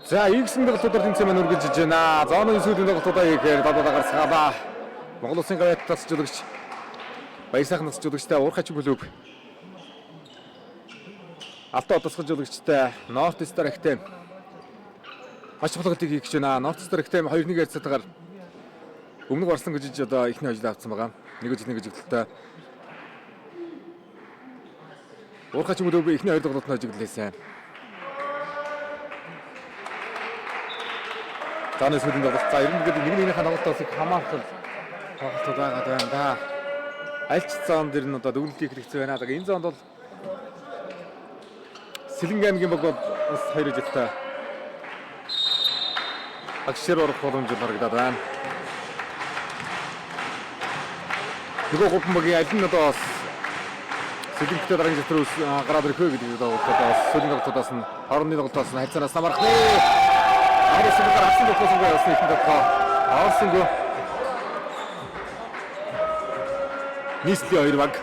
За игсэн тоглолтууд тэнцээ маань үргэлжлэж байна. Зооны сүүлийн тоглолтуудаа хийхээр дадаа гарцгаалаа. Монгол Улсын гавьяат тасч жуулагч Баясаахан тасч жуулагчтай Уурхач клуб. Алтан тасч жуулагчтай Норт Стар Актем. Маш тоглолтыг хийх гэж байна. Норт Стар Актем 2-1 ярцтайгаар өмнөг Барсан гэж одоо ихний хожил авцсан байгаа. 1-1 хожигдолтой. Уурхач клуб ихний 2 тоглолтод хожигдлээсэн. Зооны сүүлийн тоглолт. За ер нь нэг-нэгнийхээ тоглолтоос хамаарах тоглолтууд байгаад байна да. Аль ч зоонд ер нь одоо дөрвөлтийг хэрэгцээ байна. Энэ зоонд бол Сэлэнгэ аймгийн баг бас 2 жилтэй агшир орох боломж харагдаад байна. Нөгөө гурван багийн аль нь одоо Сэлэнгэтэй дараагийн жилтэр гараад ирэх вэ гэдэг тоглолтоос сүүлийн тоглолтоос нь хоорондын тоглолтоос нь хайцаанаас самарх нэ. Арсын дээр авсан болохгүй ясны их тоглоо. Арсэнгүй. Нийслэлийн 2 баг.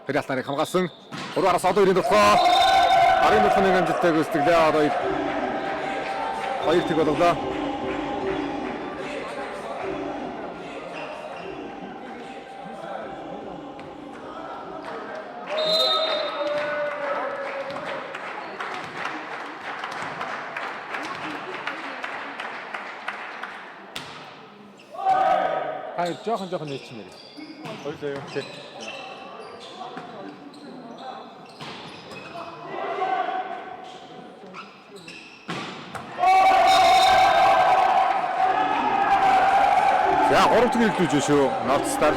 Хэрэлтарыг хамгаалсан. 3-араас одоо 2-ын тоглоо. Арын нөхөний амжилттай гүйцэтгэлээ одоо 2 тэг боллоо. Хай жоохон нийцмээр. Хоёлоо юм чи. За 3 тэг хэлдэж шүү. North Star.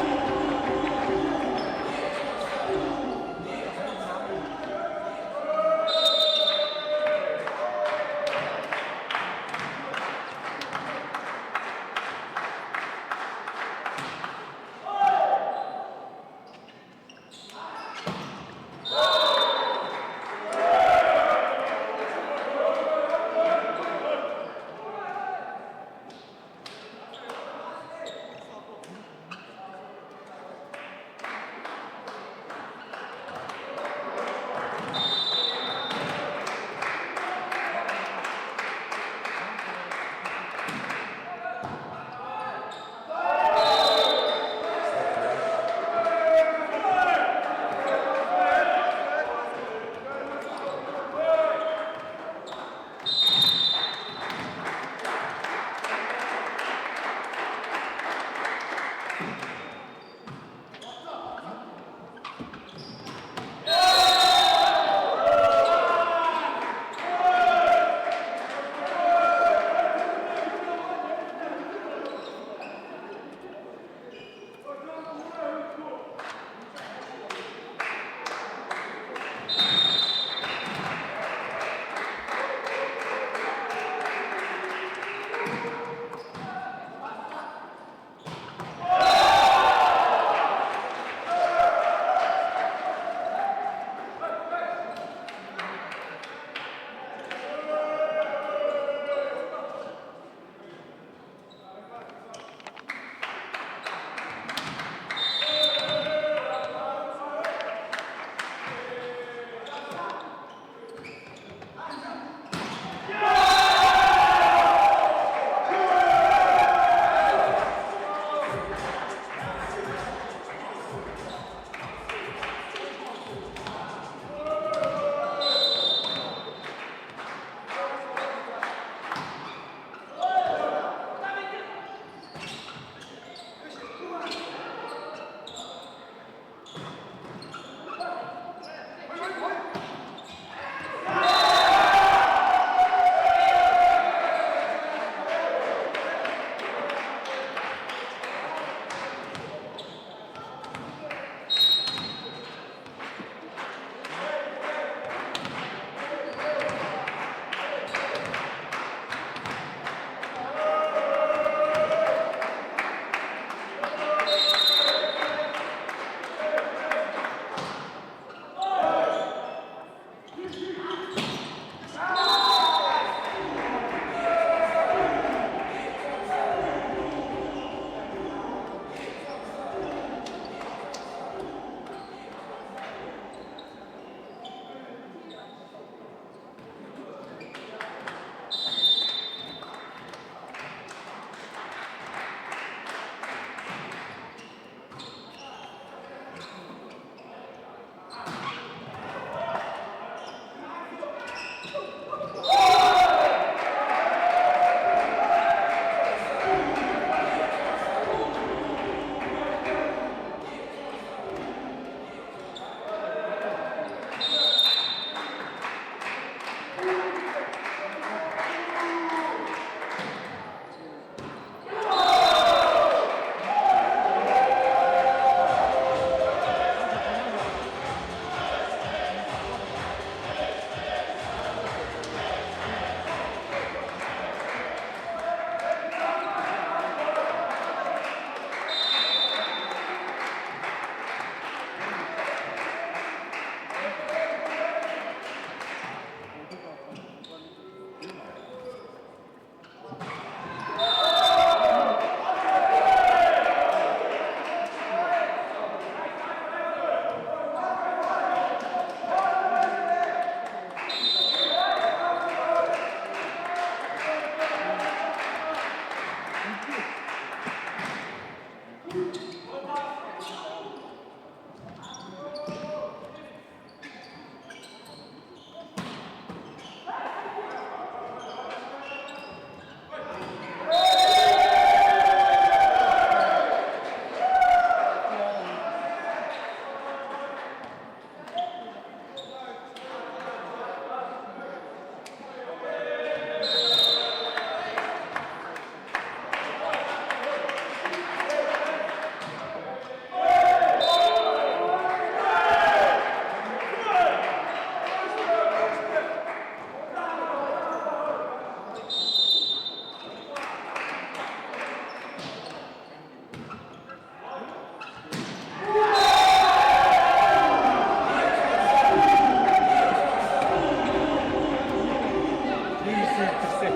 Тэгсэн.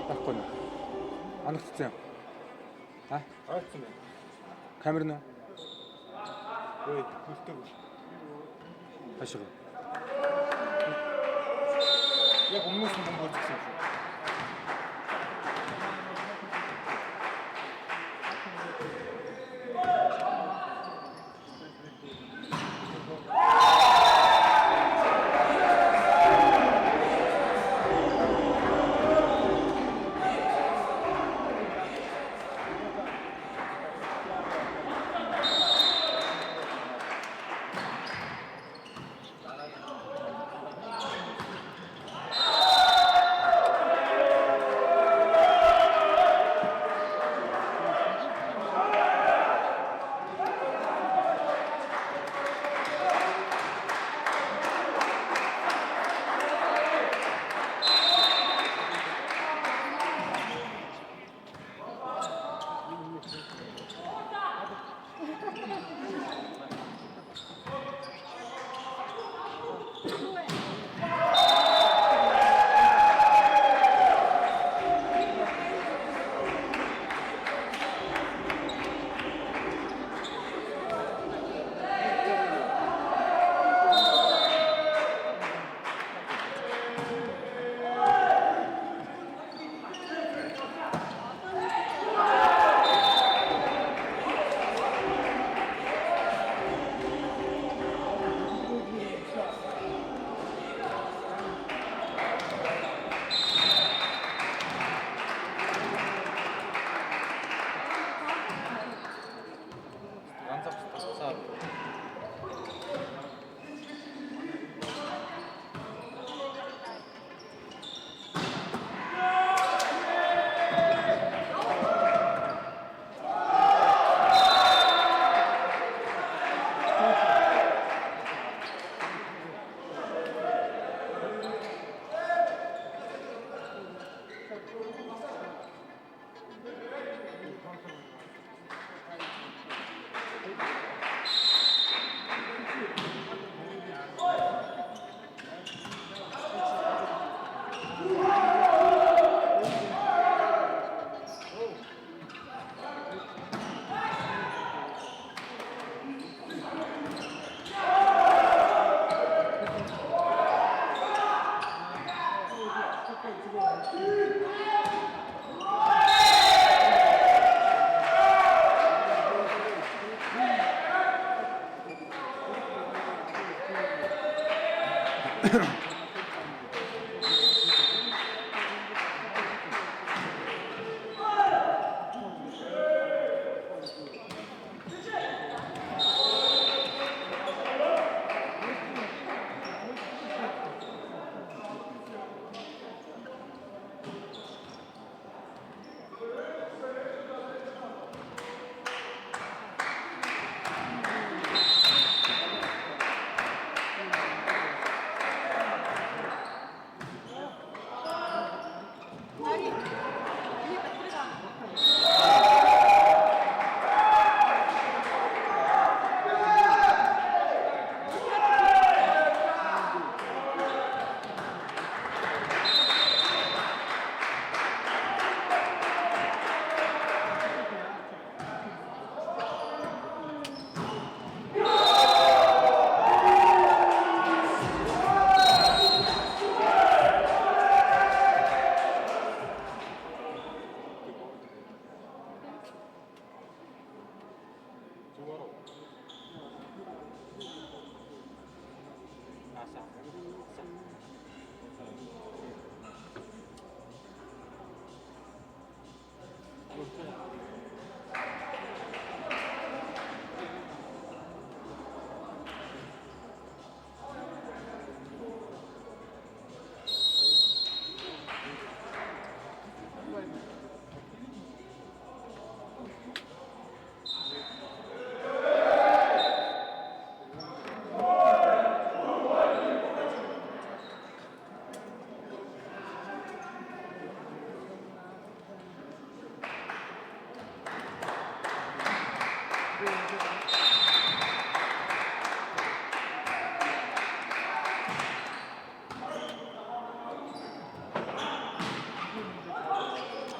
Баггүй. Анагдсан. А? Хаацсан байна. Камер нь. Ой, хүлдэг. Хашиг. Яг өмнөөс нь бомб үзсэн юм шүү.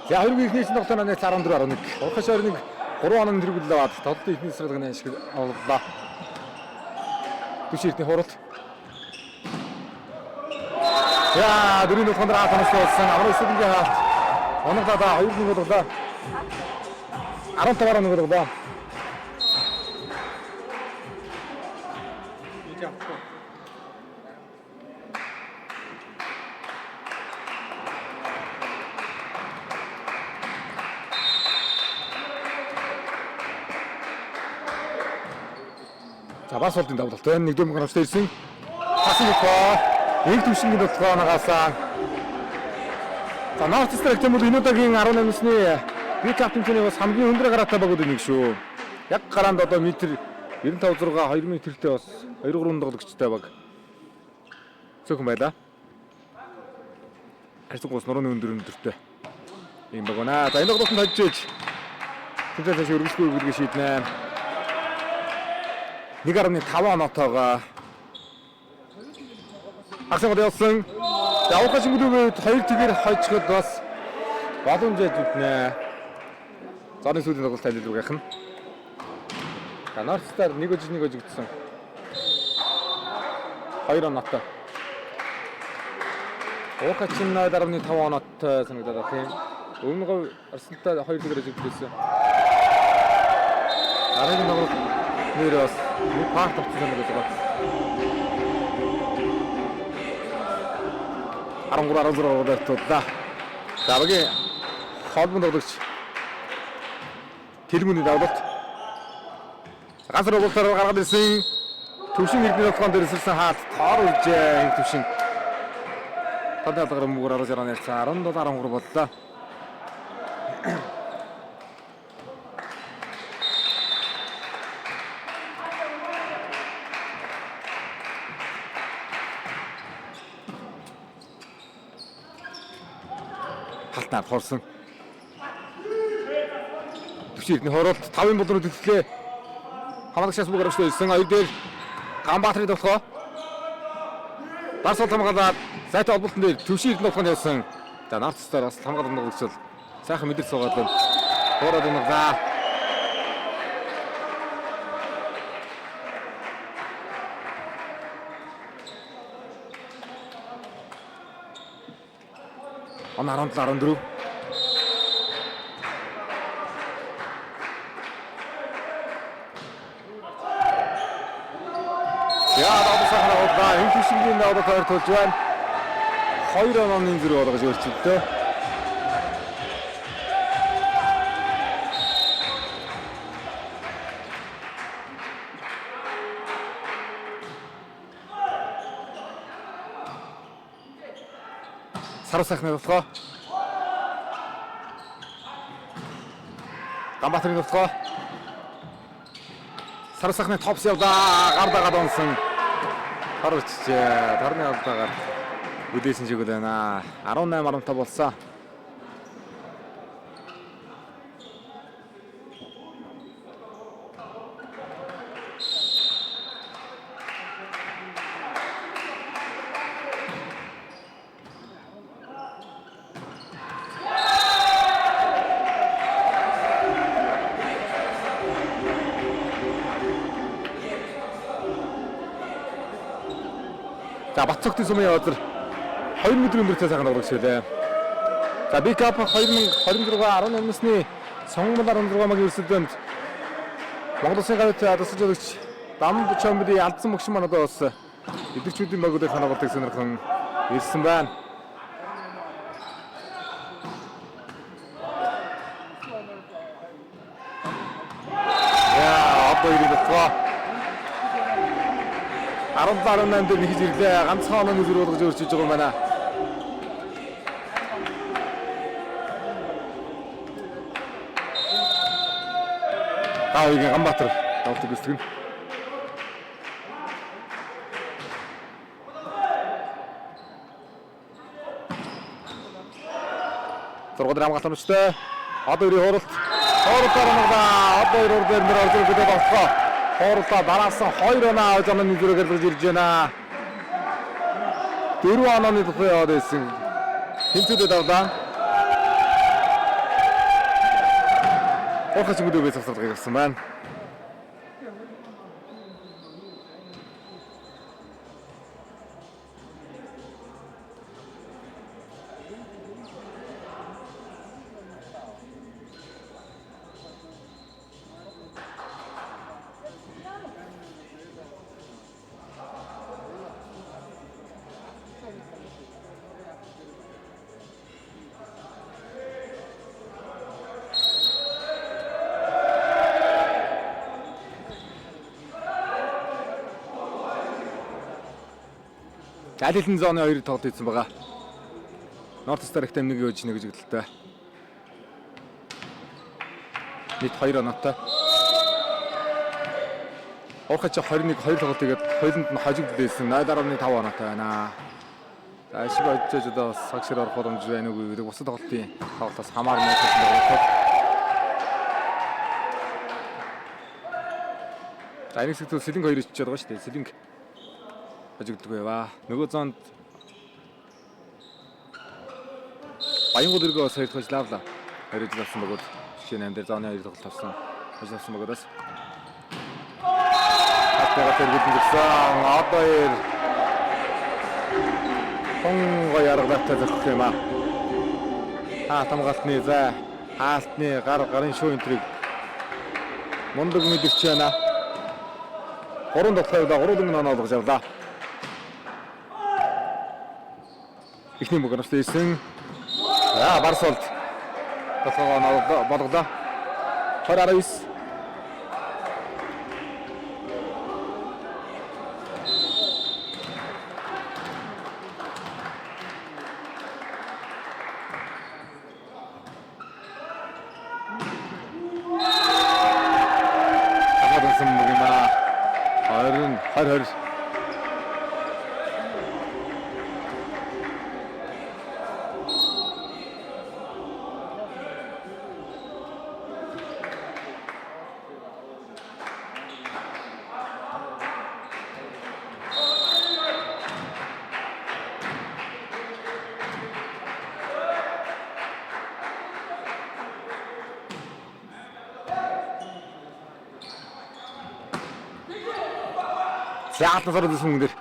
За хоёрын ихнийсэн тогтооно 14-11. Урхаш хоёрыг 3 оноо нэргүүлээ аваад тоглолтын ихний сэргэлгэн ашиг оллоо. Түширтний хурал. За дөрөв нөхөн дараа танилцуулсан Аврал Сүлгийн хаалт. Оноглоо 2-1 болголоо. 15-аар нэг болголоо. 이제 앞으로. За бас болдын давлалт байна. Нэг дөмгөн авч ирсэн. Хасан өгөө. Нэг түвшингийн бодлого нагаасан. За North Star гэх юм бол энэ удаагийн 18-ны Бикап тэмцээний бас хамгийн өндөр гараатай багууд нэг шүү. Яг гараанд одоо метр 95.6 2 метртэй бас 2-3 тоглогчтой баг. Цөөхөн байлаа. Харин гос нурууны өндөртэй. Ийм баг байна. За энэ тоглолтод хожиж ээж. Тэмцээн цааш өргөсгүй үргэлж шийднэ. 1.5 оноотойгоо Агсан гол явсан. Явах шингүүдээ хоёр тэгээр хожиход бас боломжтой зүтнэ. Зоны сүүлийн тоглолт тайлбар гэх юм. За North Star 1-1 өгсөн. 2 оноотой. Уухачин 0.5 оноотой санагдаад байна тийм. Өмнө Арсеналтай 2 тэгээр өгсөн. Дараагийн тоглолт нэрээс нэг парт авсан санагдаад байна. 13-16 туллаа. За багийн холбоонд тоглогч Тэргүүний давлалт. Ганц рогоолтоор гаргаад ирсэн. Төвшин иргэний толгойн дээр ирсэн хаалт тоор үлжээ төвшин. Тадалгаар муугаар 16 ярцсан 17-13 боллоо. Халтнаар хорсон. Төвширний хоролт 5-ын болроо төслөө. Хамаалагчаас бүгд оршиж ирсэн. Хоёр дээр Ганбаатарын тоглоо. Барсал хамгаалаад сайтай олболтон дээр төвширний тоглоонд явсан. За North Star бас хамгаалсан тоглогч сайхан мэдэрч суугаад байна. Хоороод унаа. Он 17-14. Яа, давсахна удаа энэ төвшингийн даваа тойр тулж байна. 2 онооны зэрэг болгож өөрчлөлтөө. Саруу сайхны тоглоо. Ганбаатарын тоглоо. Саруу сайхны топс явдаа гардагаад онсон. Харвчжээ. Тарны алдаагаар үдээсэн шиг байна. 18-15 болсон. За Батцогтын сумын яваад 2 өдрийн өндөртэй сайхан тоглож шилээ. За Бикап 2026 18-ны сонгомол 16 магийн өрсөлдөөнд Монгол Улсын гарагтай тусалж өгч Дам Чомбри алдсан мөгшин маань одоо бас эдгэрчүүдийн багуудыг ханаалтыг сонирхон ирсэн байна. Яа, одоо ирээд 17-18 дээр нэгж ирлээ. Ганцхан онооны зүр болгож өөрчилж байгаа юм байна. Гаавигийн Ганбаатар тоглолтыг үсгэн. Зургууд хамгаалалтчтай. Одоо өрийн хуралт. Хооролтоор оногдоо. Одоо өрөөр дээр нэр орж ирэх гэдэг болтгоо. Хооролтоо дараасан 2 оноо авч онооны зүрээр гаргаж ирж байна. 4 онооны тухай яваад байсан. Тэнцүүдэд авлаа. Орхоч мөдөөгөө завсарлага гаргасан байна. Алилэн зооны 2-ыг тоглож ирсэн байгаа. North Star ихтэй 1-ийг өгж нэг гэж хэлдэг. Нийт 2 оноотой. Орхоч 21 2 тоглолт игээд хоёуланд нь хожигдлээсэн 0.5 оноотой байна. За ашиг очиж одоо сагшир орох боломж байна уу гэдэг бусад тоглолтын тоглолтоос хамаарна гэсэн байна. За энэ хэсэгт Сэлэнг 2 ичж байгаа шүү дээ. Сэлэнг хожигддаг байваа. Нөгөө зоонд Баянгол өргөө саялгаж лавла. Хариж авсан бөгөөд жишээ нь амдэр зооны 2 тоглолт авсан. Хожиж авсан бөгөөдөөс Атгаа тэргэлэн гисэн одоо ир Хонго яргалтай зогсох юм аа. Тамгалтны за хаалтны гарын шуу энтриг мундаг мэдэрч байна. 3 тоглолтоо 3 оноо олгож авлаа. Ихний мөгөөс ирсэн. За Барсолд тоглоом болголоо. 29. Ахадсан мөгийма 20. Яалтан сард үсэн мөнгөөр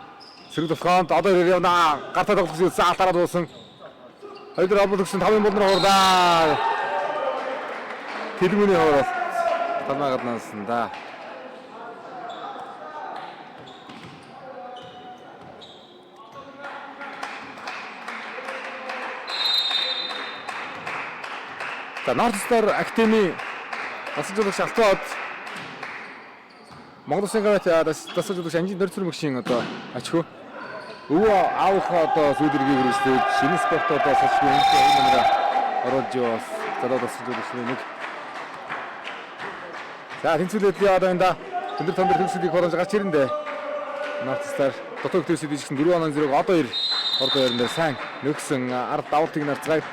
сэрэг толгоонд одоо явна. Гартаа тоглох гэсэн заалтаараа дуусан. Хоёрдор обол өгсөн 5 болнор хуурдаа. Тэлмүний хоороос танаа гаднаас да. За North Star Academy асуулж шалтгаалт Монгол Улсын гавьт дасгалжуулагч Анжин Дөрцөр мөгшийн одоо ачхөө өвөө аавх одоо сүйдэргийг үргэлжлүүлж шинэ спорт одоо сошгүй юмнаа оруулж яваас залуу дасгалжуулагчны нэг. За тэнцвэрлэлт одоо энэ да өндөр томдор төгсөлийг хоромж гарч ирэндээ North Star дотоод төгсөлд ижигсэн 4-0 одоо 2 ордоо яриндаа сайн нөгсөн ард давалтыг нарцгааг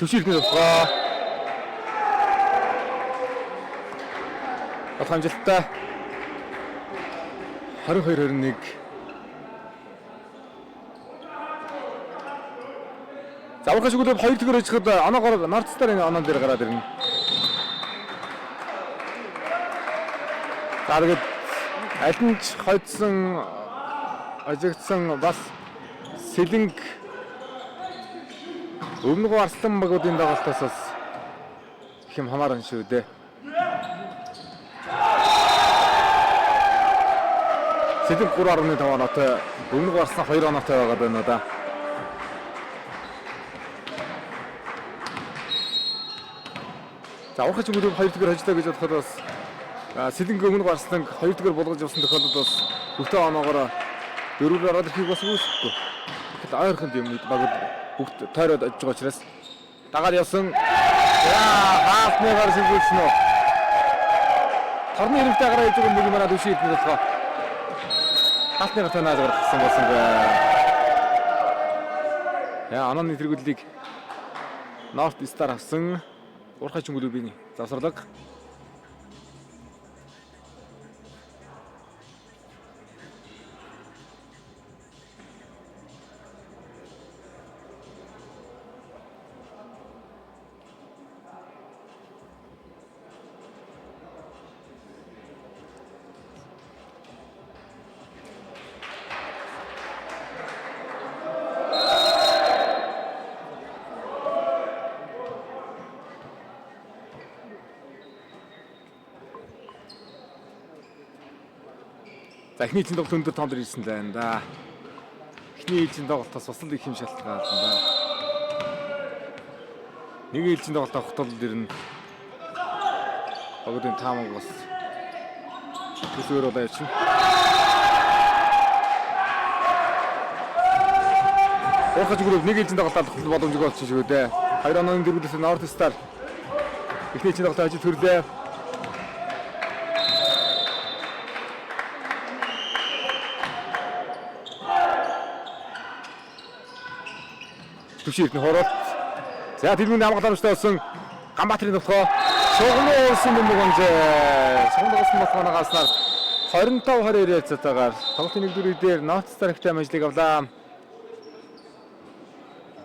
төшөлтний тусгай. Болох амжилттай 22-21. Завхаш өгөлөд 2 төгөр ижихэд оноогоор North Star энэ оноо дээр гараад ирнэ. За тэгээд аль нь ч хойдсон ажигдсан бас Сэлэнг өмнөг арслан багуудын дагалттаас бас их юм хамаарна шүү дээ. Сэлэнг 3.5 оноотой, өмнөг арслан 2 оноотой байгаад байна да. За урхач мөрөв 2 төгөр хожлоо гэж бодоход бас Сэлэнг өмнөг арслан 2 төгөр болгож явсан тохиолдолд бас бүгдээ оноогоор 4-өр ороод ирэхийг бас үүсэхгүй. Тэгэл ойрхон юм багууд бүгд тойроод очиж байгаа учраас дагаад явсан. Хаалтны гар шилжүүлсэн үү. Торны хэрэгтэй гараа хийж байгаа нэг юм аа дэвшиж идэх болохоо. Хаалтны гар танаа гаргасан болсон бай. Анооны тэргүүллийг North Star авсан. Урхач мөлөбийн завсарлага. За эхний эзэн тоглолт өндөр тоонд ирсэн байна да. Эхний эзэн тоглолтоос бас их юм шалтгаална да. Нэг эзэн тоглолт авах тул ирнэ. Богдын таамаг бас төсөөр болоо явчихна. Уухаж гүрв нэг эзэн тоглолт авах боломжгүй болчихсон шүү дээ. 2 онооны дөрвөлөөс North Star эхний эзэн тоглолт ажил төрлөө. Түширт нь хороолт. За тэрмийн хамгааламжтай болсон Ганбаатарын төвхөө шугамын улсын бөмбөгөнж сонгосон болохоогааснаар 25-20 ярицтайгаар тоглолтын нэгдүгээр дээр North Star ихтэй ажлыг авлаа.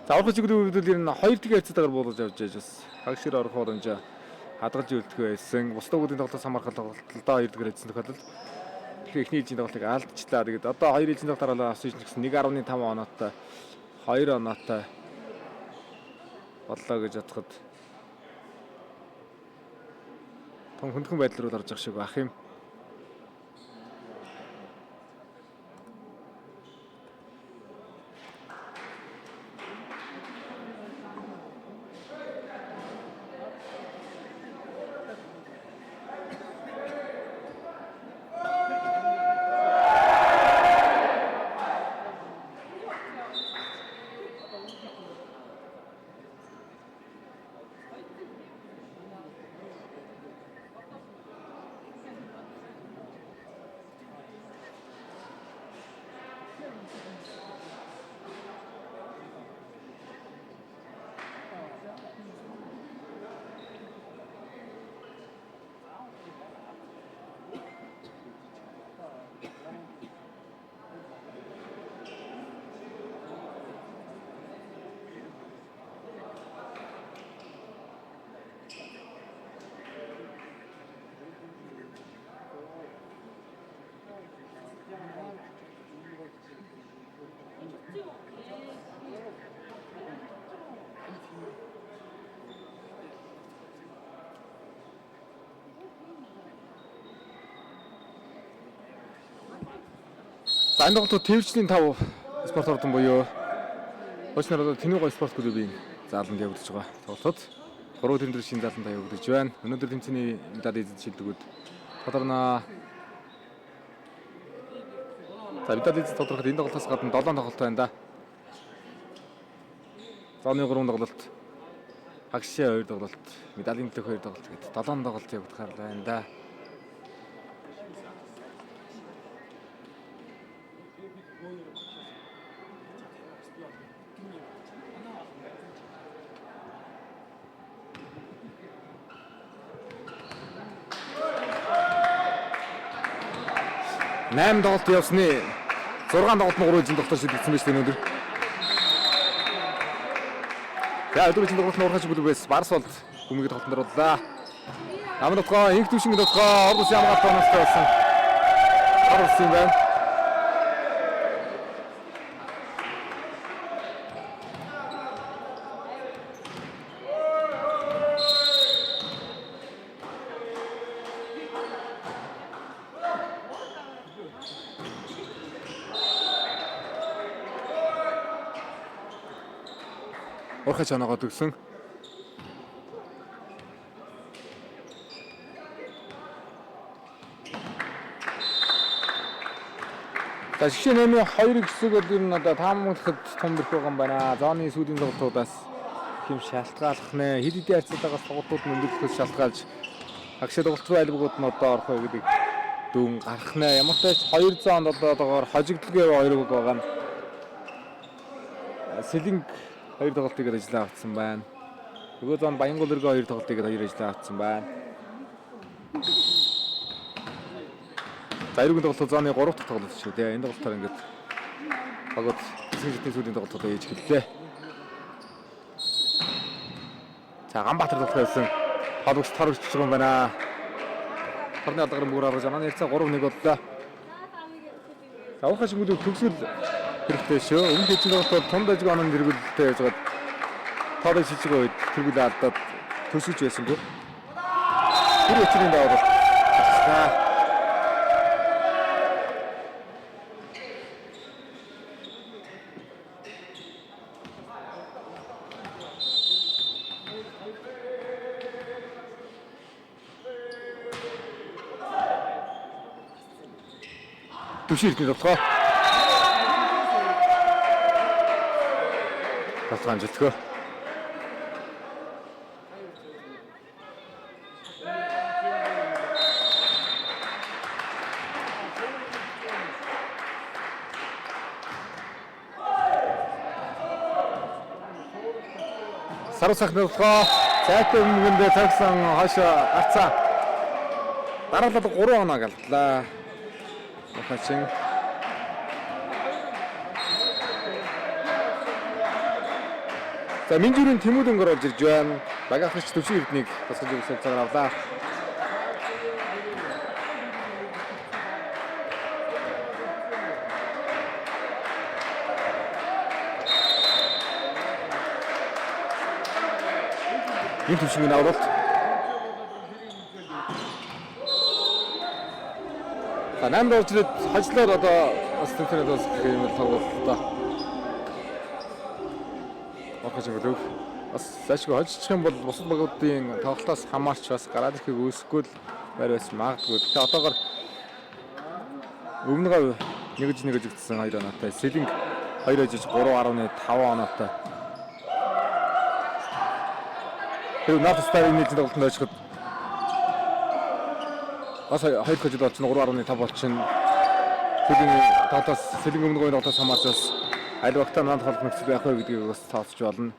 За ургач гүрүүдэл ер нь 2 дахь ярицтайгаар буулгаж авч яж бас хагшир орох боломж хадгалж үлдэх байсан. Бусдын тоглолтоос хамаархал тоглолтоо 2 дахь ярицсан тохиолдолд эхний эзэн тоглолтыг алдчихлаа. Тэгээд одоо 2 эзэн тоглолтоор авсан гэсэн 1.5 оноотой 2 оноотой боллоо гэж бодоход том хөндгөн байдал руу орж байгаа шиг байх юм. За энэ тоглолтод Тэвэрчлийн 5 спорт ордон буюу Очноор одоо Тэнүү гой спорт клубын зааланд явагдаж байгаа тоглолтод 3 тэмдэг шинэ зааланд явагдаж байна. Өнөөдөр тэмцээний медаль эзэн шилдэгүүд тодорно. За медаль эзэн тодорхойд энэ тоглолтоос гадна 7 тоглолт байна да. Зооны 3 тоглолт, хагшийн 2 тоглолт, медалийн төлөх 2 тоглолт гэдэг 7 тоглолт явагдахаар байна да. Нэм тоглолт явсны 6 тоглолт нь 3 эзэн тоглолт шилжүүлсэн байж тань өндөр. За өдөр эзэн тоглолт нь ургач бүлгээс Барс болд хүмүүст тоглолтод орлоо. Намын тохоо инх төвшингийн тохоо Ордос ямгаат тооностой болсон. Ордос юм байна. Ургач оноогоо төгсөн. За жишээ нь 2 хэсэг бол ер нь одоо таамаглахад том бэрх байгаа юм байна. Зооны сүүлийн тоглолтуудаас хэм шалтгааллах нэ. Хэд хэдийн харьцаагаас тоглолтууд нь өндөрлөхөс шалтгаалж агшаа тоглолт руу айлбагууд нь одоо орох вэ гэдэг дүн гарах нэ. Ямар ч тач 200 онд одоогоор хожигдлогийн 2 үг байгаа нь. Сэлинг 2 тоглолтыг ажиллаа авсан байна. Нөгөө зам Баянгол өргөө 2 тоглолтыг 2 ажиллаа авсан байна. За эргэн тоглолт зооны 3 дахь тоглолт шүү дээ. Энэ тоглолтоор ингээд багууд хэсгийн сүүлийн тоглолтоо ээж хэллээ. За Ганбаатар тоглолт байсан. Холбогч торгож байгаа юм байна. Хорны алгарын бүр авах манай ярцаа 3-1 боллоо. За ухааш мөлөв төгсгөл хэрэгтэй шүү. Өмнө хэзээ тоглолтод том дажиг онон дэргэлтэй яжгаад тоорой шижиг үед тэргүүл алдаад төсөж байсангүй. Тэр өчрийн даавал Төвшөлтний тоглоо. Тоглоом амжилтгүй. Саруу сайхны тоглоо. Цайтай өмнөндөө цагсан хашаа гарцаа. Дараалал 3 оноо галтлаа. Махачин. За Минжүрийн Тэмүүл өнгөр орж ирж байна. Багаач төвшин эрднийг тасгаж өгсөн цагаар авлаа. Энэ төвшингийн авралт. За 8 орж ирээд хажлаар одоо бас тэнцэнэд бас юм тоглолтоо. Орхож өгөв. Бас зашгүй хожчих юм бол бусад багуудын тоглолтоос хамаарч бас гараад ирэхийг үүсэхгүй л байр бас магадгүй. Тэгээ одоогор өмнөгөө нэгж өгдсөн 2 оноотой. Сэлинг 2 ажиж 3.5 оноотой. Тэр наадстаар энэ тоглолтод очиход бас 2 хожид болчихно 3.5 болчихно. Тэдний тоглолтоос Сэлинг өмнөгөө тоглолтоос хамаарч бас аль багтаа наад холбох нөхцөл байх вэ гэдгийг бас тооцож болно.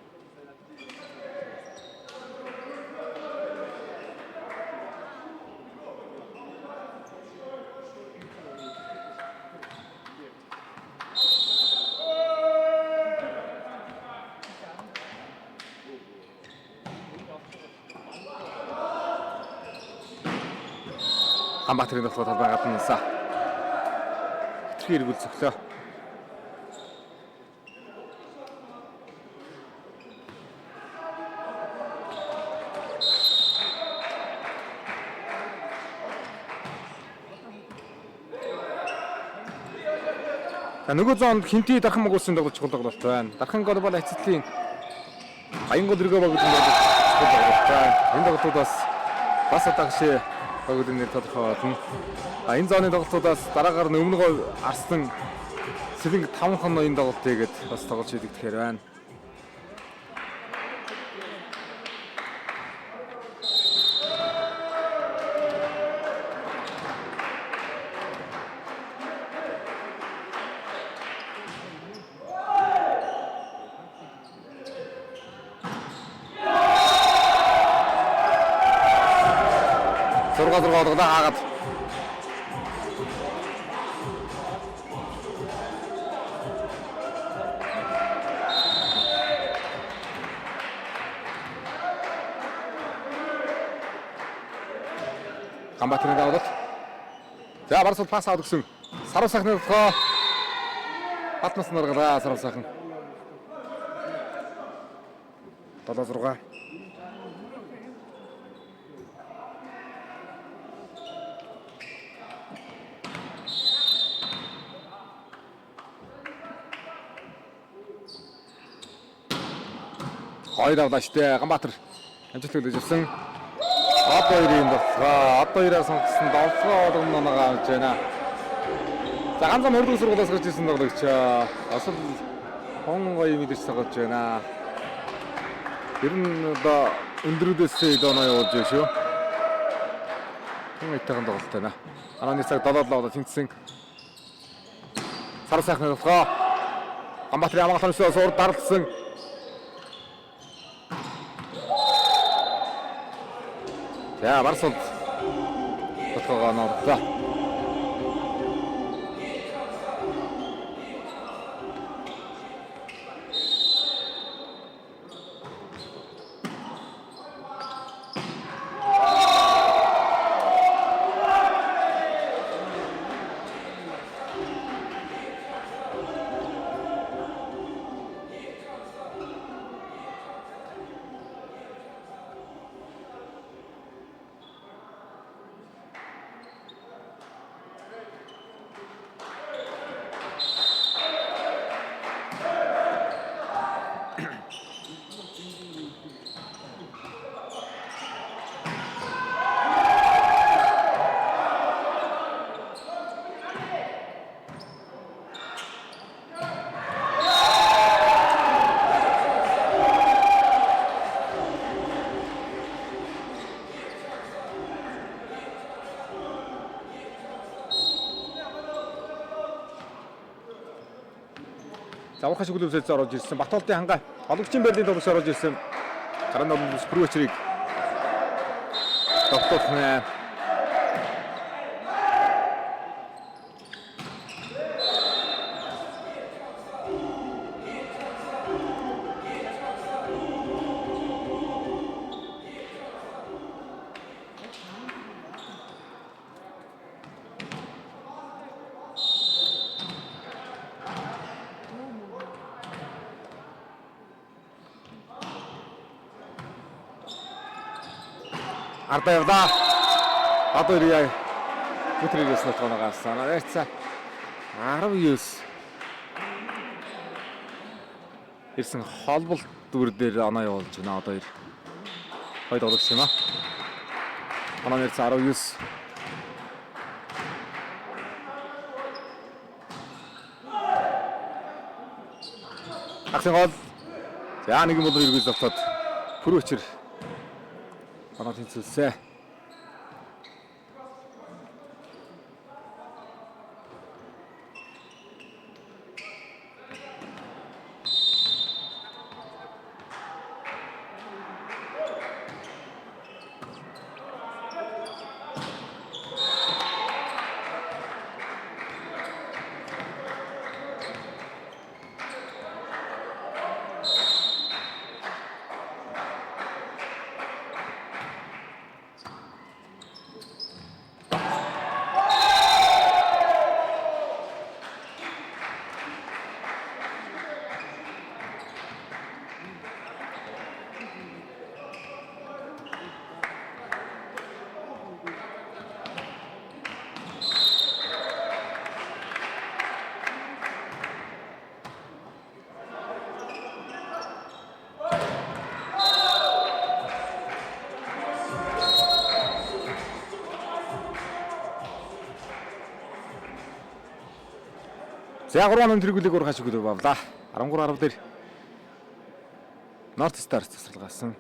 Хамбаатарын тоглолт талбай гаднасаа хэрэг үлцэглээ. Нөгөө зоонд хинти дархан мөгөөсөн тоглолт байна. Дархан глобал хацлын аян гол рэгөө багт тоглолт байна. Энэ тоглолтууд бас атагшээ багуудын нэр тодорхой болно. Энэ зооны тоглолтуудаас дараагаар нь өмнөгөө арсан Сэлинг 5 хон ноён тоглолт хийгээд бас тоглож идэгдэхээр байна. Зургаалруу олголоо хаагаад Хамбаатарын тоглолт. За барсал пас аваад өгсөн. Саруу сайхны тоглоо. Батнаас наргалаа Саруу сайхан. 7-6. Хоёр авлаа штэ. Ганбаатар амжилт хүлээж авсан. Одоо 2-ийн тоглоо. Одоо 2-аар сонгосон долгоо олгоноогоо авч байна. За ганцхан хөрдөн сургуулиас гарч ирсэн тоглогч. Асал хон гоё мэдэрч тоглож байна. Ер нь одоо өндрүүдээс доноо явуулж байна шүү. Хэмээтхэн тоглолт байна. Анааны цаг 7-7 тэнцсэн. Сар сайхны тоглоо. Ганбаатарын амгаланчдаас урд дарлсан. За барсууд тоглоогоо нуурлаа. За урхаш гүлөвсөж орж ирсэн. Батолдын ханга хологчийн байрлалын тоглогч орж ирсэн. Гарааны өмнөс Бүрвэчрийг тогтоохнэ. Ардаа явлаа. Одоо яа. Бүтрээс нотгоно гарсан. Яцаа. 19. Ирсэн холболт дүр дээр оноо явуулж байна. Одоо хоёр тоглогч юм аа. Оноо нэрс 19. Агсан гол. За нэг юм бол эргэж давтаад Бүрвэчр оноо тэнцүүлсэн. За 3 оноо тэргүүлэг ургаж өгөх бавлаа. 13-10 дээр North Stars засварлагдсан.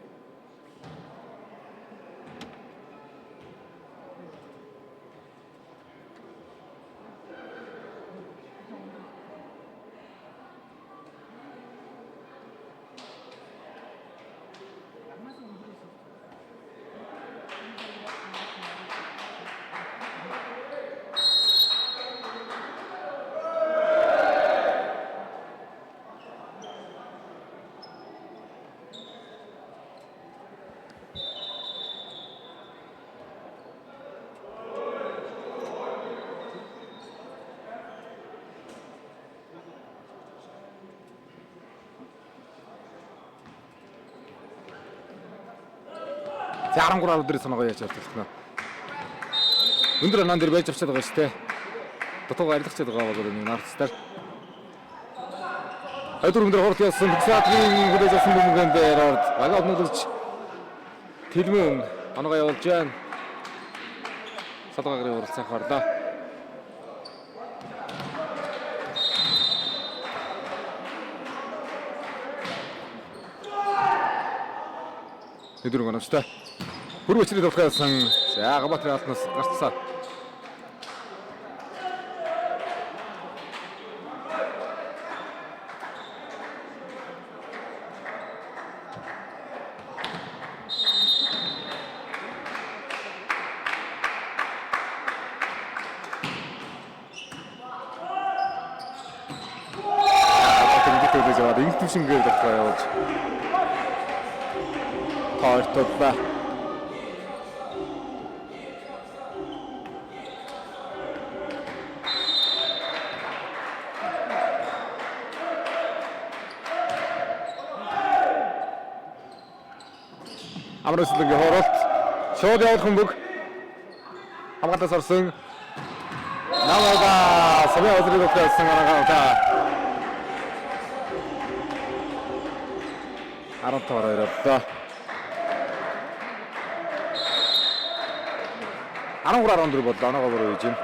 За 13 дээр соногоо яаж явуулчихна. Өндөр оноо дээр байж авчаад байгаа шүү дээ. Дутууга арилгачаад байгаа болоод энэ North Star. Өдөр өндөр хурд явсан Биксатрийн хүлээж авсан бүмгэн дээр орд багаад нөлөөлж Тэлмэн оноогоо явуулж байна. Салгаагрын уралцах харлаа. Өдөр гоностой. Бүрвэчрийг тоглосон. За Габатрын алтнаас гарцсан. Инг төвшингээр тоглоо явуулж. Тортоба. Амраслагийн хоолт шууд явуулах хүмбэг хамгаалтаас орсон намайга савья өдрөг өгсөн арагаа 15 ороод 13-14 бодлоо оноогоо бүр үйж байна.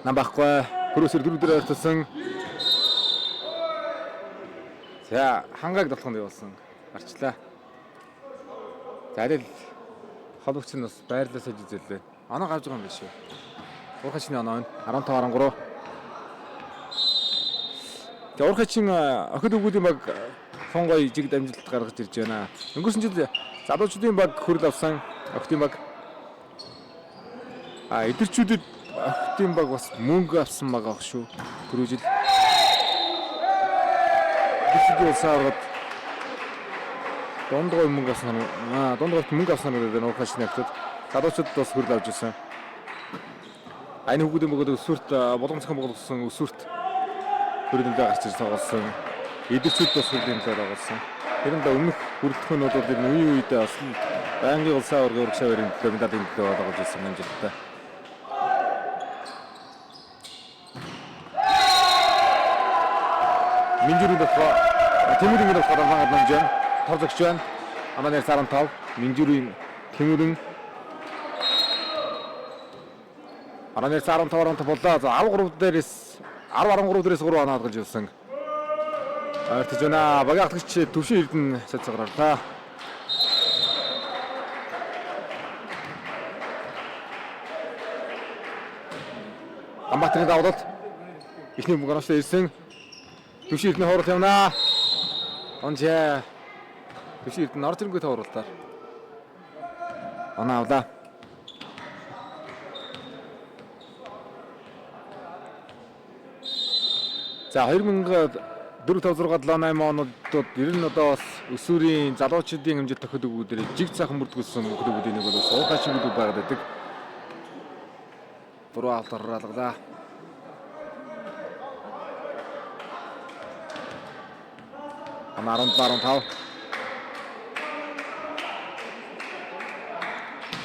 Нам байхгүй Бүрвэчр 4 дээр ойртолсон. За хангааг долтонд явуулсан. Гарчлаа. За аль холбогч нь бас байрлалаа сэж үзэлээ. Оноо гавж байгаа юм биш үү? Урхачны оноо нь 15-13. За урхачин охид өгүүдийн баг сонгой жиг дамжилт гаргаж ирж байна. Өнгөрсөн жил залуучуудын баг хөрөл авсан охидын баг. Эдгэрчүүдэд охидын баг бас мөнгө авсан байгаа шүү. Түрүү жил. Эдгэрчүүд улсаараад дондгой мөнгө авсан. Дондгойт мөнгө авсан гэдэг нь урхачны охидод залуучуудад бас хөрөл авч ирсэн. Энэ хүүхдийн бөгөөд өсвөрт боломжтой болгосон өсвөрт хөрөлөндөө гарч ирж тоглосон. Эдгэрчүүд бас хөрөлөндөө тоглосон. Тэр нь өмнөх бүрэлдэхүүнүүд бол энэ үе үедээ бас байнгын улсын аварга урагшаа баримт төлөө медалийн төлөө болгож ирсэн юм жилдээ. Минжүрийн doktor Тэмүрийн doktor анхаад намж байна. Тав зогч байна. Ананер 15 Минжүрийн Тэмүрийн Ананер 15-аар боллоо. За 13 дээрээс 10-13 дээрээс 3 оноо хадгалж явсан. Ойртож байна. Багийн хатгч Төвшин Эрдэнэ цацгараар та. Амбатрын давлалт ихний мөнгөноос ирсэн. Төвшин Эрдэнэ хоорол явнаа. Онжээ. Төвшин Эрдэнэ орж ирэнгүүт хооролтаар. Оноо авлаа. За 2004-5-6-7-8 онуудад ер нь одоо бас өсвөрийн залуучуудын хэмжээт тохиод өгүүдээр жиг цаахан бүрдүүлсэн өгүүдийн нэг бол уухачин өгүүд байгаад байдаг. Буруу авалтаар алгалаа. Ана 15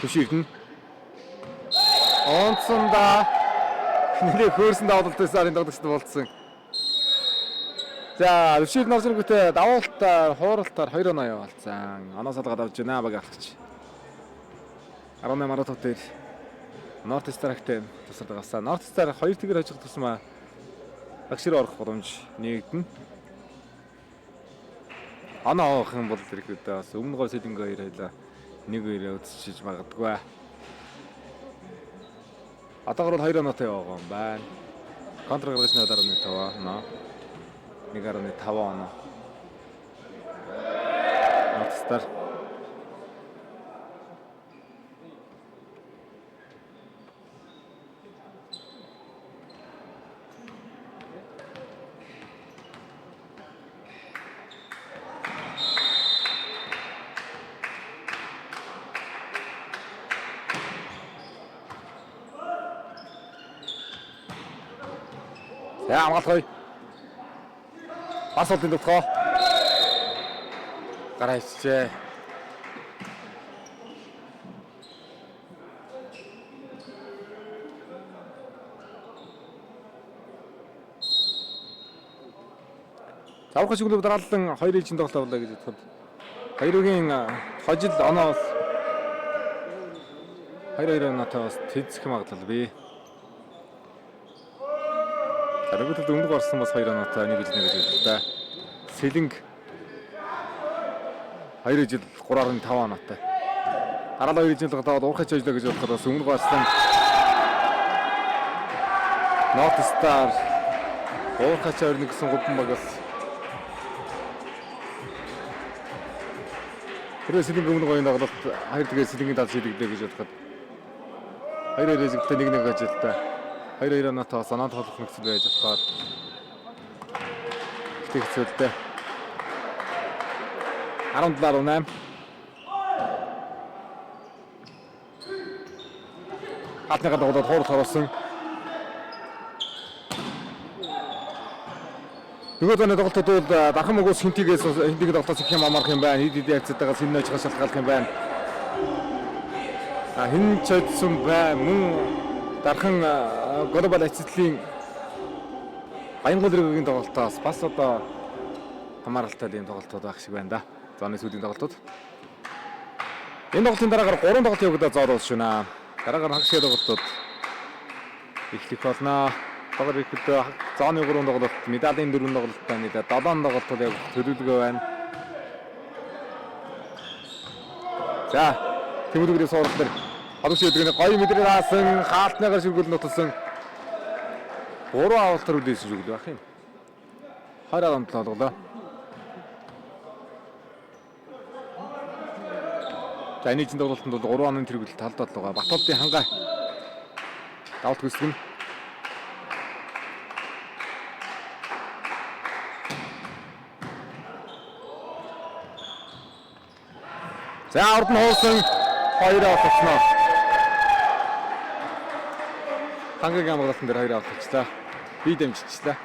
Төвшин онцонда нэлээ хөөрсөн давалт байсан даглагчд болцсон. За Төвшин орж ирэнгүүтээ давуултаар хууралтаар 2 оноо явуулсан. Оноо салгаад авч байна баг ахлагч. 18 оноо дээр North Star-тэй тусалдаг авсан. North Star 2 тэгэр хожих тусмаа багшир орох боломж нэгдэн. Оноо авах юм бол тэрхүүдээ бас өмнө гоо сэлэнгээ 2 хайлаа 1-2 үзчихэж магадгүй. Одоогор 2 оноотой яваа юм байна. Контр гаргасны дараа нь 5 оноо. 1.5 оноо. North Star. За амгаалгая. Бас олдын дотгоо. Гараа ичжээ. Завхаа шүглэг дараалан 2-ын чин тоглолт болоо гэж бодоход 2-ын хожил оноос 2-2 оноотой бас тэнцэх магадлал бий. Аргуудад өмнөг орсон бас 2 оноотой нэг жил нэг гэж байна. Сэлэнг 2 жил 3.5 оноотой. Дараа нь 2 жил гадаад уурхач ажиллаа гэж бодоход бас өмнөг орсон North Star уурхач орно гэсэн гудам багаас тэр сэлэнг өмнөг оюун тоглолт 2 тэгээ сэлэнгийн дал шилэгдээ гэж бодоход 2-2 зэгтээ 1-1 ажилтаа 2-2 оноотой санаа тоглох нөхцөл байж болохоор их хэцүүтэй. 17-8 хатныгаа тоглоод хуурал харуулсан. Нөгөө зоны тоглолтууд бол дахин мөгөөс хинтигээс тоглолтоос их юм амарх юм байна. Хид хид явцдагаас хин нөөж шалгалах юм байна. Хин чойдсон бай мөн дархан глобал эцэдлийн Баянгуулрын тоглолтоос бас одоо хамааралтай ийм тоглолтууд байх шиг байна да. Зооны сүүлийн тоглолтууд. Энэ тоглолтын дараагаар 3 тоглолт явагдаад зоолуулж байна. Дараагаар хагшаа тоглолтууд эхлэх болно. Тоглолт ихдээ зооны 3 тоглолт, медалийн 4 тоглолт байна. 7 тоглолтууд явагдах төлөвлөгөө байна. За, Тэмүрийн суурлаар хадагч өдрийн гоё мэдрэл хаасан, хаалтныгаар шүргүүл нутсан. 3 авалтар үлээсэн шүү дээ ах юм. 20 амтлал болголоо. За энэ чинь тоглолтод бол 3 онын тэргүүл талдаад байгаа. Батболдын хангай давалт хүсгэн. За урд нь хоосон 2 авалцсан. Хангагийн амралтан дээр 2 авалцлаа. Би дэмжчихлээ.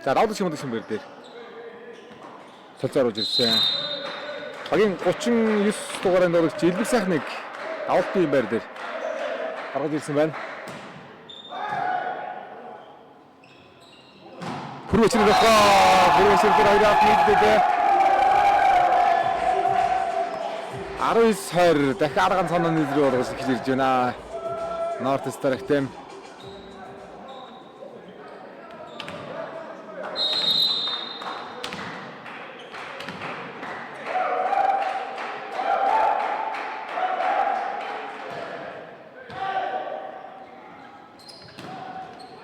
За давлж юм гэсэн бэр дээр. Солилцоор уж ирсэн. Багийн 39 дугаарын дөрөвч Илбэг сайхныг давалтын байр дээр гаргаж ирсэн байна. Хүрээчрэг дээр 2 авт нийлдэг. 19-20 дахин арган санааны нэлрээ болгож хийж ирж байна. North Star Academy.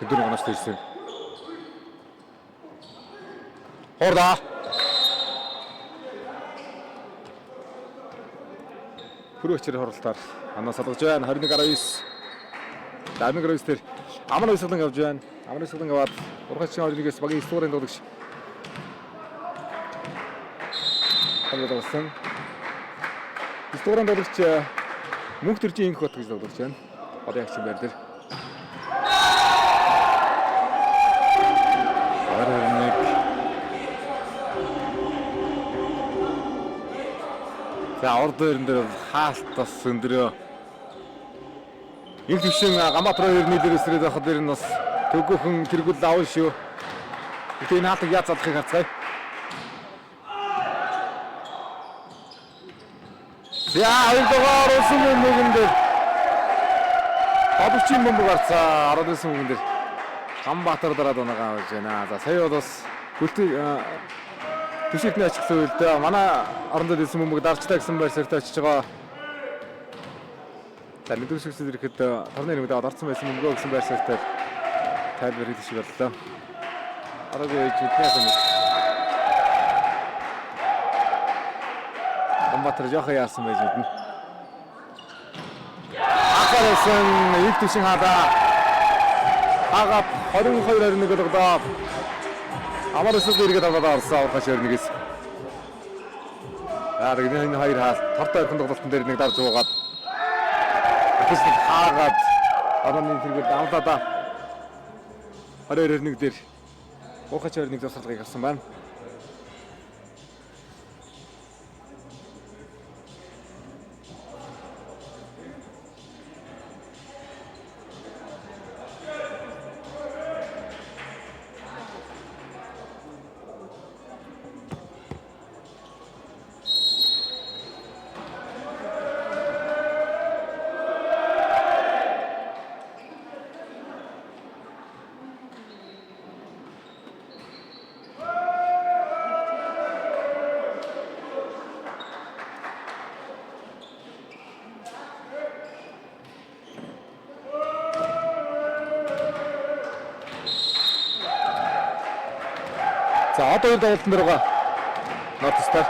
Хэдэн оноос ирсэн. Орда. Хүрээчрэг хоролтоор анаа салгаж байна. 21-19. За 21-19 дээр амар өсгөлэн авж байна. Амар өсгөлэн аваад ургаачийн 21-ээс багийн 9 дугаарыг дуудагч. Хамгаалсан. 9 дугаарыг дуудагч Мөнх төржийн инх хот гэж дуудагч байна. Одоо яг чинь байр дээр. За орд өрн дээр хаалт бас өндөрөө. Их төвшин Гамбатар 2 нийлэр өсрээд байхад ер нь бас төгөөхөн тэргүүл авна шүү. Гэтэ энэ хаалтыг яаж залахыг харцгаая. За хоёрдугаар усан мөнгөн дээр Бабчин бомбог гарцаа 19 мөнгөн дээр Гамбатар дараад унагаа авж байна. За сая бол бас Түшигтний ачигсан үед манай орондод ирсэн бөмбөг дарчтай гэсэн байр суурьтай очиж байгаа. За нэг төсөвсөд ирэхэд торны нэмэд дарцсан байсан бөмбөгөө гэсэн байр суурьтай тайлбар хийх шиг боллоо. Араагүй ээж үтнээс юм. Гамбатар жоохон яасан байж мэднэ. Ахарсан их төшин хадаа. Агап 22-21 болголоо. Амар өсөж иргэд аваад орсон ургач өрнөгөөс. Аа энэ хоёр хаалт тортой ойрхон тоглолтын дээр нэг дарж уугаад. Тэсний хаагаад орны тэргээд давлаадаа 22-21 дээр ургач өрнөг засалгыг авсан байна. За одоо энэ тоглолтын дээр байгаа North Star.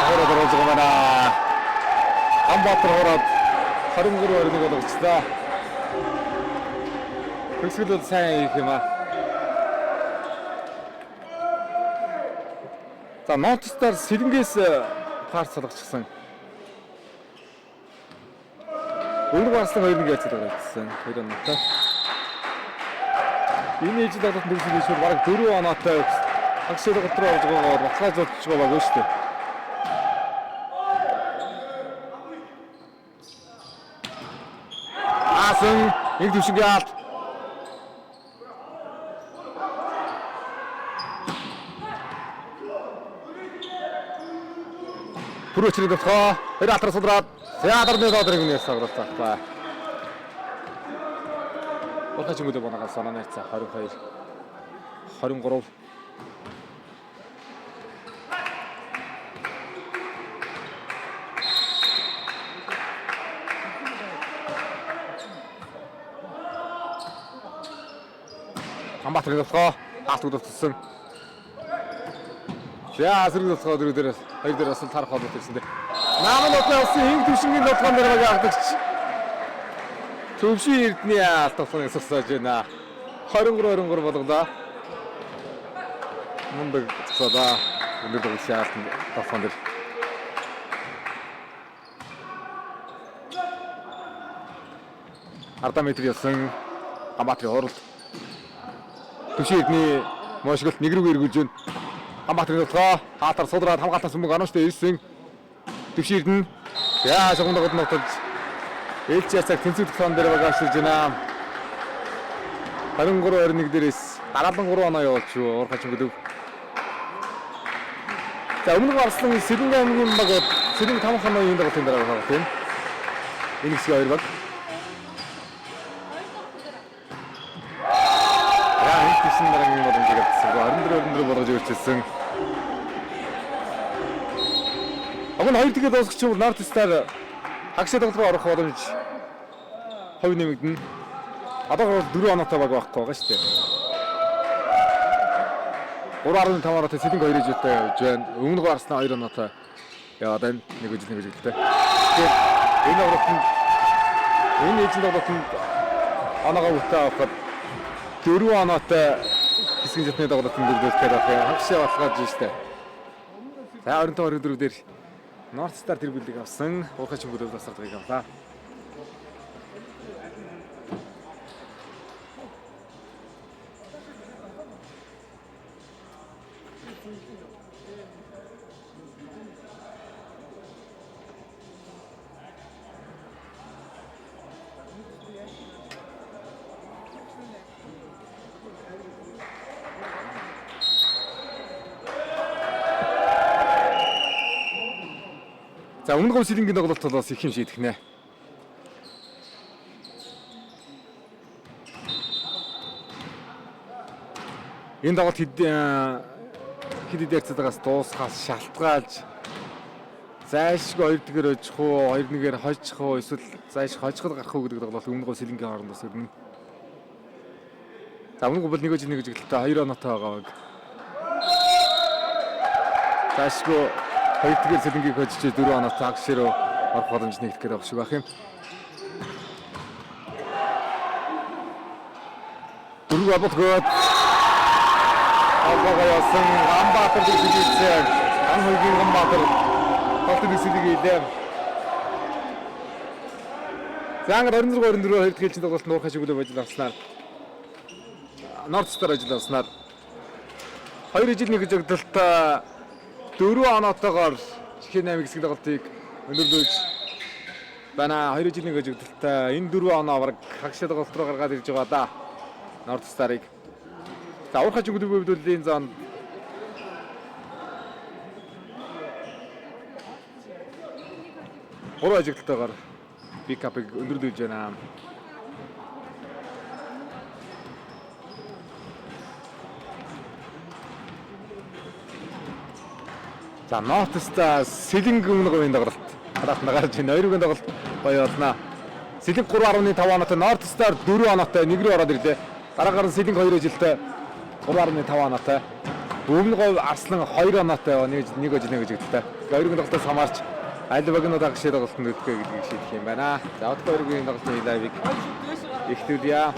Хороод орж байгаа байна. Гамбатар хороод 23-21 болгоцлоо. Тэгсгэл бол сайн их юм аа. За North Star Сэлэнгээс парт салгачихсан. Өөр басны 2-1 яцдаг байсан. 2 оноотой. Энэ ижил тоглолт нэрсний шууд бараг 4 оноотой агшил готроо орж байгаа баталгааж болчих байгаа шүү дээ. Асан нэг төвшингийн алт. Хүрээчрэг дотгоо тэр атар судраад театрны доодрыг нээс сагруулсан байна. Урхаж өнгөлөө банагаас санаа найрцаа 22 23 Хамбаатарын толгой хаалт өгдөлтсөн. За зэрэг толгой дөрөв дээрээс хоёр дээрээс нь тарах холбоотой ирсэн дээ. Наамын утгаас инг төвшингийн толгойн дээр багтагч. Төвшин эрдний алт толгойн сосож байна. 23 болголоо. Мундаг цаадаа өнөөдөр шаалт толгойн дээр. Ардаа метр ясан Хамбаатарын хуралд. Төвшин эрдний мошголт нэг рүү эргүүлж байна. Хамбаатарын толгой хаалтар судраад хамгаалтаас мөнгө оноочтой ирсэн. Төвшин эрдэнэ яа шогондогод нотож ээлж яцаг тэнцвэрт хон дээр багашилж байна. 23-21 дээрээс дараалан 3 оноо явуулж урхаж өнгөлөв. За өмнө гарсан Сэлэнгэ аймгийн баг Сэлэнгэ 5 оноо юм дагуулсан дараа байгаа тийм. Энэ хэсэг хоёр баг. Тэсэн дараагийн боломжийг авсан. 24 болгож өрчилсөн. Агн хоёр тэгээд дуусгач бол North Star хагшаа тоглолт руу орох боломж хувь нэмэгдэнэ. Одоо бол 4 оноотой баг байхгүй байгаа шүү дээ. 3.5 оноотой Сэлэнгэ 2 жилтэй явж байна. Өмнө гарснаа 2 оноотой яваад байна. Нэг жилтэй. Тэгэхээр энэ тоглолтод энэ ээлжийн тоглолтод оноогоо бүтээ авахад 4 оноотой хэсгийн житний тоглолтын дөрвөлтэй байх юм. Хагшаа болгож штэ. За 25-24 дээр North Star тэр бүлэг авсан. Урхаж өнгөлөв тасардгийг авлаа. За өмнө гол Сэлэнгийн тоглолт бол бас их юм шийдэх нэ. Энэ тоглолт хэд ярцаагаас дуусгаас шалтгаалж зайлшгүй 2-1-ээр очих уу, 2-1-ээр хожих уу, эсвэл зайлшгүй хожиход гарах уу гэдэг тоглолт өмнө гол Сэлэнгийн хоорондоос өрнө. За өмнө гол 1-1 гэж гэлтэй 2 оноотой байгаа баг. Зайлшгүй 2-1-ээр Сэлэнгийг хожиж 4 оноотой хагшаа руу орох боломж нэгдэх гээд байгаа шиг байх юм. Дөрөв аболгоод авгаа ясан Хамбаатар дэвсэлсэн. Анхны Хамбаатар толтын дэвсэлийг хийлээ. Зангад 26-24 хоёр тгээлчин тоглолт нуурхаж өгөлөө байж авснаар North Star ажил авснаар 2 жил нэг жигдэлт 4 оноотойгоор чихэн 8 хэсэг тоглолтыг өндөрлөж байна. 2 жил нэг жигдэлтэй энэ 4 оноо авраг хагшаа тоглолт руу гаргаад ирж байгаа да. North Star-ыг. За урхаж өнгөлөв хөвдөлийн зонд гурван ажиглалтайгаар пикапыг өндөрлөж байна. За North Star Сэлэнг өмнө говийн тоглолт хараатна гарч ийн 2-ын тоглолт гоё болно. Сэлэнг 3.5 оноотой, North Star 4 оноотой нэг рүү ороод ирлээ. Дараагаар нь Сэлэнг 2 жилтэй 3.5 оноотой. Өмнө говь Арслан 2 оноотой нэг жил гэлтэй. 2-ын тоглолтоос хамаарч аль багнууд агшаа тоглолтод өдгөө гэдгийг шийдэх юм байна. За одоо 2-ын тоглолтын лайвыг ихтүүлье.